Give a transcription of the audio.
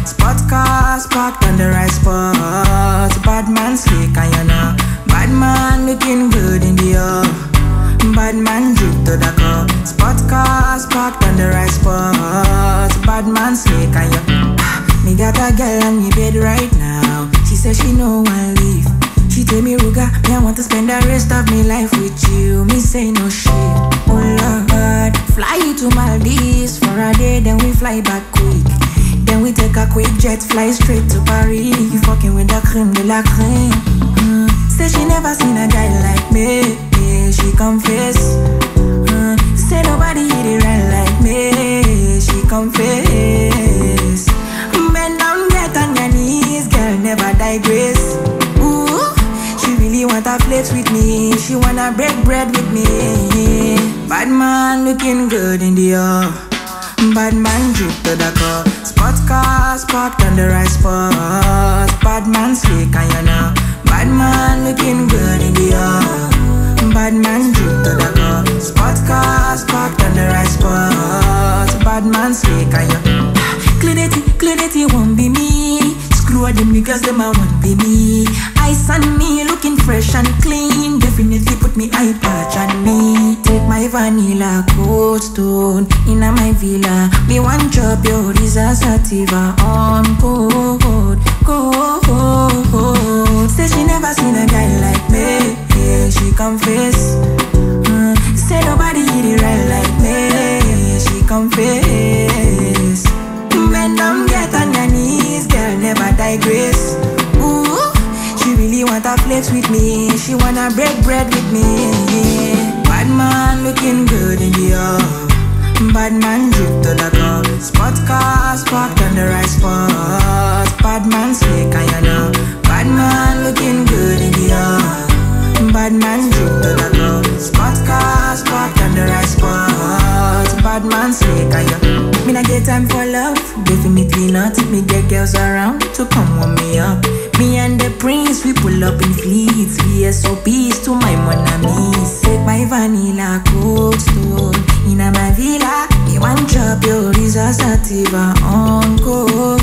Spot cars parked on the right spot. Bad man slick and you know. Bad man looking good in the bad man drip to the car. Spot cars parked on the right spot. Bad man slick and you. Me got a girl on me bed right now. She says she no one leave. She tell me, Ruga, me I want to spend the rest of my life with you. Me say no shit. Oh Lord, fly you to Maldives for a day, then we fly back quick. Then we take a quick jet, fly straight to Paris. You fucking with the creme de la creme. Say she never seen a guy like me. Yeah, she confess. Say nobody hit it right like me. She confess. Bend down, get on your knees, girl, never digress. She really wanna flex with me. She wanna break bread with me. Bad man looking good in the bad man drip to the car. Spot cars parked on the right spot. Bad man slick and you know. Bad man looking good in the bad man drip to the car. Spot cars parked on the right spot. Bad man slick and you. Clarity won't be me. Screw all them niggas, them I won't be me. Ice on me, looking fresh and clean. Definitely put me eye patch on me. Take my vanilla cold stone in my villa. Me one drop your Risa Sativa on code. Say she never seen a guy like me. Yeah, she confess. Say nobody hit it right like me. She confess. Bend down, get on your knees, girl, never digress. She really wanna flex with me. She wanna break bread with me. Bad man looking good in the bad man drip to the car. Spot cars parked on the right spot. Bad man slick and you know. Bad man looking good in the bad man drip to the car. Spot cars parked on the right spot. Bad man slick and you. Me not get time for love, definitely not. Me get girls around to come warm me up. Me and the prince, we pull up in fleets. VSOPs to my mon amis. Take my vanilla cold stone in my villa. Me one drop your Risa Sativa on code.